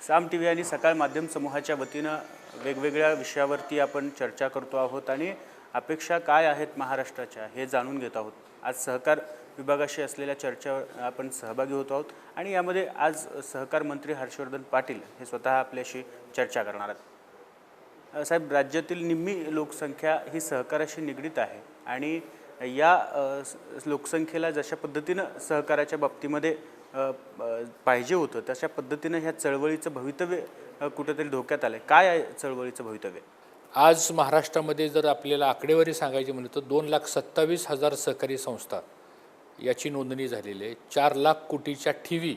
साम TV आणि सकाळ माध्यम समूहाच्या वतीनं वेगवेगळ्या विषयावरती आपण चर्चा करतो आहोत आणि अपेक्षा काय आहेत महाराष्ट्राच्या हे जाणून घेत आहोत। आज सहकार विभागाशी असलेल्या चर्चेवर आपण सहभागी होतो आहोत आणि यामध्ये आज सहकार मंत्री हर्षवर्धन पाटील हे स्वतः आपल्याशी चर्चा करणार आहेत। साहेब, राज्यातील निम्मी लोकसंख्या ही सहकाराशी निगडीत आहे आणि या लोकसंख्येला जशा पद्धतीनं सहकाराच्या बाबतीमध्ये पाहिजे होतं तशा पद्धतीनं ह्या चळवळीचं भवितव्य कुठेतरी धोक्यात आलं। काय आहे चळवळीचं भवितव्य? आज महाराष्ट्रामध्ये जर आपल्याला आकडेवारी सांगायची म्हणलं तर 2,27,000 सहकारी संस्था याची नोंदणी झालेली आहे। 4 लाख कोटीच्या ठेवी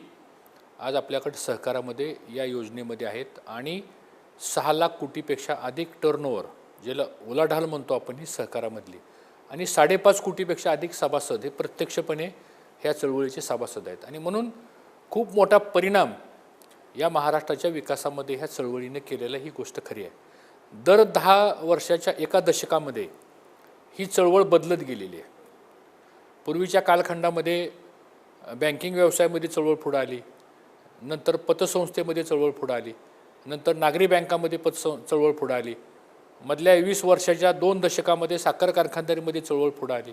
आज आपल्याकडे सहकारामध्ये या योजनेमध्ये आहेत आणि 6 लाख कोटीपेक्षा अधिक टर्नओव्हर ज्याला उलाढाल म्हणतो आपण ही सहकारामधली आणि 5.5 कोटीपेक्षा अधिक सभासद हे प्रत्यक्षपणे ह्या चळवळीचे सभासद आहेत आणि म्हणून खूप मोठा परिणाम या महाराष्ट्राच्या विकासामध्ये ह्या चळवळीने केलेला ही गोष्ट खरी आहे। दर 10 वर्षाच्या एका दशकामध्ये ही चळवळ बदलत गेलेली आहे। पूर्वीच्या कालखंडामध्ये बँकिंग व्यवसायामध्ये चळवळ पुढे आली, नंतर पतसंस्थेमध्ये चळवळ पुढे आली, नंतर नागरी बँकामध्ये चळवळ पुढे आली, मधल्या 20 वर्षाच्या 2 दशकामध्ये साखर कारखानदारीमध्ये चळवळ पुढे आली,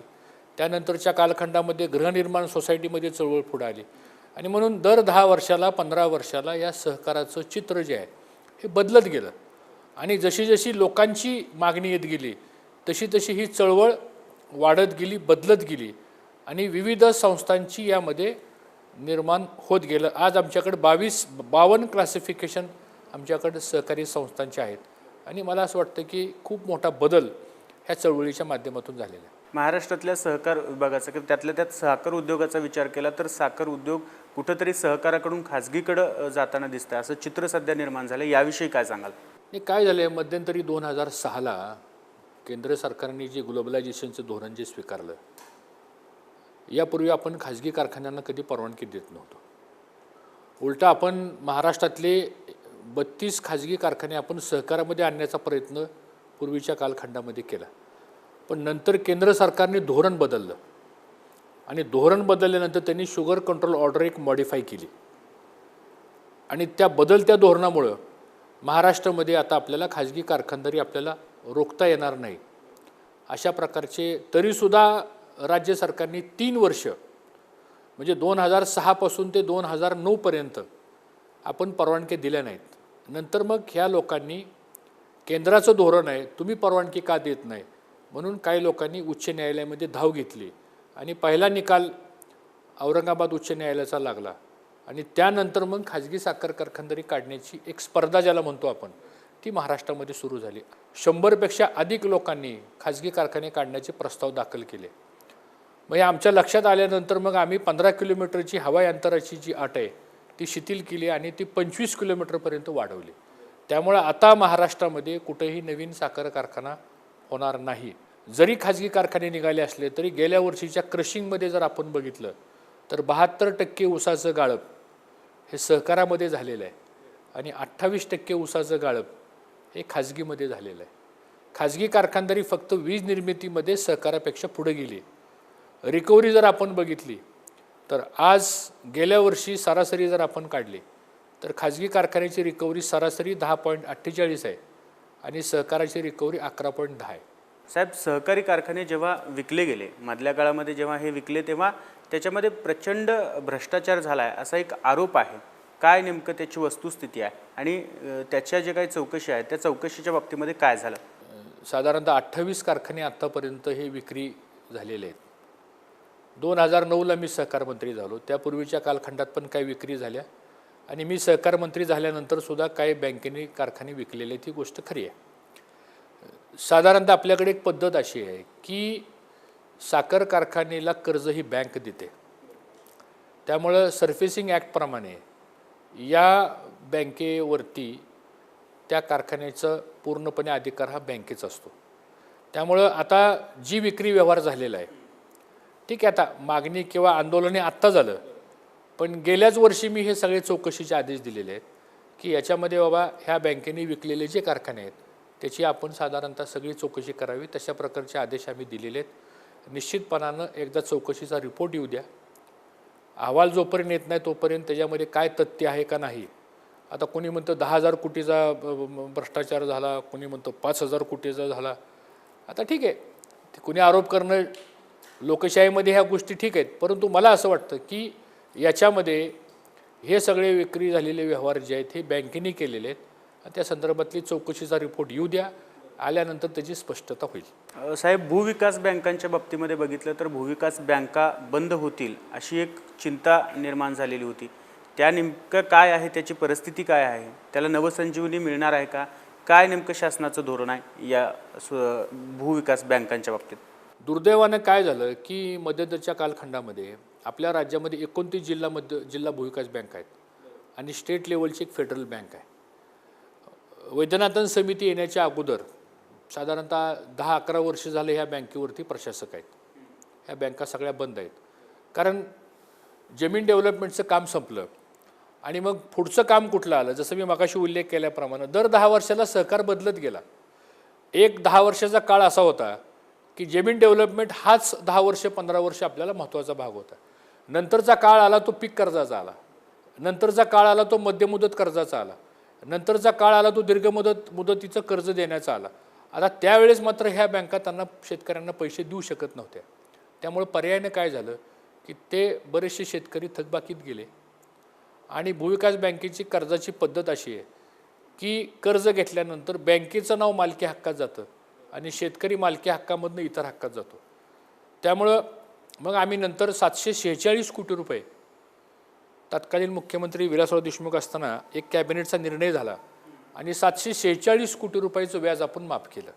त्यानंतरच्या कालखंडामध्ये गृहनिर्माण सोसायटीमध्ये चळवळ पुढे आली आणि म्हणून दर 10 वर्षाला 15 वर्षाला या सहकाराचं चित्र जे आहे हे बदलत गेलं आणि जशी जशी लोकांची मागणी येत गेली तशी तशी ही चळवळ वाढत गेली, बदलत गेली आणि विविध संस्थांची यामध्ये निर्माण होत गेलं। आज आमच्याकडे 52 क्लासिफिकेशन आमच्याकडे सहकारी संस्थांचे आहेत आणि मला असं वाटतं की खूप मोठा बदल ह्या चळवळीच्या माध्यमातून झालेला आहे। महाराष्ट्रातल्या सहकार विभागाचा किंवा त्यातल्या त्यात साखर उद्योगाचा विचार केला तर साखर उद्योग कुठेतरी सहकाराकडून खाजगीकडे जाताना दिसतं, असं चित्र सध्या निर्माण झालं। याविषयी काय सांगाल? हे काय झालं आहे, मध्यंतरी 2006ला केंद्र सरकारने जे ग्लोबलायझेशनचं धोरण जे स्वीकारलं, यापूर्वी आपण खाजगी कारखान्यांना कधी परवानगी देत नव्हतो। उलटा आपण महाराष्ट्रातले 32 खाजगी कारखाने आपण सहकारामध्ये आणण्याचा प्रयत्न पूर्वीच्या कालखंडामध्ये केला, पण नंतर केंद्र सरकारने धोरण बदललं आणि धोरण बदलल्यानंतर त्यांनी शुगर कंट्रोल ऑर्डर एक मॉडिफाय केली आणि त्या बदलत्या धोरणामुळं महाराष्ट्रामध्ये आता आपल्याला खाजगी कारखानदारी आपल्याला रोखता येणार नाही अशा प्रकारचे, तरीसुद्धा राज्य सरकारने 3 वर्ष म्हणजे 2006 पासून ते 2009 पर्यंत आपण परवानगी दिल्या नाहीत। नंतर मग ह्या लोकांनी केंद्राचं धोरण आहे तुम्ही परवानगी का देत नाही म्हणून काही लोकांनी उच्च न्यायालयामध्ये धाव घेतली आणि पहिला निकाल औरंगाबाद उच्च न्यायालयाचा लागला आणि त्यानंतर मग खाजगी साखर कारखानदारी काढण्याची एक स्पर्धा ज्याला म्हणतो आपण ती महाराष्ट्रामध्ये सुरू झाली। 100पेक्षा अधिक लोकांनी खाजगी कारखाने काढण्याचे प्रस्ताव दाखल केले। मग आमच्या लक्षात आल्यानंतर मग आम्ही 15 किलोमीटरची हवाई अंतराची जी अट आहे ती शिथिल केली आणि ती 25 किलोमीटरपर्यंत वाढवली। त्यामुळे आता महाराष्ट्रामध्ये कुठेही नवीन साखर कारखाना होणार नाही। जरी खाजगी कारखाने निघाले असले तरी गेल्या वर्षीच्या क्रशिंगमध्ये जर आपण बघितलं तर 72% ऊसाचं गाळप हे सहकारामध्ये झालेलं आहे आणि 28% ऊसाचं गाळप हे खाजगीमध्ये झालेलं आहे। खाजगी कारखानदारी फक्त वीज निर्मितीमध्ये सहकारापेक्षा पुढे गेली। रिकव्हरी जर आपण बघितली तर आज गेल्या वर्षी सरासरी जर आपण काढली तर खाजगी कारखान्याची रिकव्हरी सरासरी 10.48 आहे आणि सहकाराची रिकव्हरी 11.10 आहे। साहेब, सहकारी कारखाने जेव्हा विकले गेले, मधल्या काळामध्ये जेव्हा हे विकले तेव्हा त्याच्यामध्ये प्रचंड भ्रष्टाचार झाला आहे असा एक आरोप आहे। काय नेमकं त्याची वस्तुस्थिती आहे आणि त्याच्या जे काही चौकशी आहे त्या चौकशीच्या बाबतीमध्ये काय झालं? साधारणतः 28 कारखाने आत्तापर्यंत हे विक्री झालेले आहेत। 2009ला मी सहकार मंत्री झालो, त्यापूर्वीच्या कालखंडात पण काही विक्री झाल्या आणि मी सहकार मंत्री झाल्यानंतर सुद्धा काही बँकेने कारखाने विकलेले आहेत, ही गोष्ट खरी आहे। साधारणतः आपल्याकडे एक पद्धत अशी आहे की साखर कारखान्याला कर्ज ही बँक देते, त्यामुळं सर्फेसिंग ॲक्टप्रमाणे या बँकेवरती त्या कारखान्याचा पूर्णपणे अधिकार हा बँकेचा असतो। त्यामुळं आता जी विक्री व्यवहार झालेला आहे ठीक आहे, आता मागणी किंवा आंदोलने आत्ता झालं, पण गेल्याच वर्षी मी हे सगळे चौकशीचे आदेश दिलेले आहेत की याच्यामध्ये बाबा ह्या बँकेने विकलेले जे कारखाने आहेत त्याची आपण साधारणतः सगळी चौकशी करावी, तशा प्रकारचे आदेश आम्ही दिलेले आहेत। निश्चितपणानं एकदा चौकशीचा रिपोर्ट येऊ द्या, अहवाल जोपर्यंत येत नाही तोपर्यंत त्याच्यामध्ये काय तथ्य आहे का नाही आता कोणी म्हणतं 10,000 कोटीचा भ्रष्टाचार झाला, कोणी म्हणतं 5,000 कोटीचा झाला. आता ठीक आहे, ते कोणी आरोप करणं लोकशाहीमध्ये ह्या गोष्टी ठीक आहेत, परंतु मला असं वाटतं की याच्यामध्ये हे सगळे विक्री झालेले व्यवहार जे आहेत हे बँकेने केलेले आहेत आणि त्या संदर्भातली चौकशीचा रिपोर्ट येऊ द्या, आल्यानंतर त्याची स्पष्टता होईल. साहेब, भूविकास बँकांच्या बाबतीमध्ये बघितलं तर भूविकास बँका बंद होतील अशी एक चिंता निर्माण झालेली होती. त्या नेमकं काय आहे, त्याची परिस्थिती काय आहे, त्याला नवसंजीवनी मिळणार आहे का, काय नेमकं शासनाचं धोरण आहे या भूविकास बँकांच्या बाबतीत? दुर्दैवानं काय झालं की मध्यंतरच्या कालखंडामध्ये आपल्या राज्यामध्ये 29 जिल्हा भूविकास बँक आहेत आणि स्टेट लेवलची एक फेडरल बँक आहे. वैद्यनाथन समिती येण्याच्या अगोदर साधारणतः 10-11 वर्ष झाले ह्या बँकेवरती प्रशासक आहेत. ह्या बँका सगळ्या बंद आहेत, कारण जमीन डेव्हलपमेंटचं काम संपलं आणि मग पुढचं काम कुठलं आलं. जसं मी मगाशी उल्लेख केल्याप्रमाणे दर 10 वर्षाला सहकार बदलत गेला. एक 10 वर्षाचा काळ असा होता की जमीन डेव्हलपमेंट हाच 10 वर्ष 15 वर्ष आपल्याला महत्त्वाचा भाग होता. नंतरचा काळ आला तो पीक कर्जाचा आला, नंतरचा काळ आला तो मध्यमुदत कर्जाचा आला, नंतरचा काळ आला तो मुदतीचं कर्ज देण्याचा आला. आता त्यावेळेस मात्र ह्या बँका त्यांना शेतकऱ्यांना पैसे देऊ शकत नव्हत्या. त्यामुळे पर्यायाने काय झालं की ते बरेचसे शेतकरी थकबाकीत गेले आणि भूविकास बँकेची कर्जाची पद्धत अशी आहे की कर्ज घेतल्यानंतर बँकेचं नाव मालकी हक्कात जातं आणि शेतकरी मालकी हक्कामधनं इतर हक्कात जातो. त्यामुळं मग आम्ही नंतर 746 कोटी रुपये तत्कालीन मुख्यमंत्री विलासराव देशमुख असताना एक कॅबिनेटचा निर्णय झाला आणि 746 कोटी रुपयाचं व्याज आपण माफ केलं.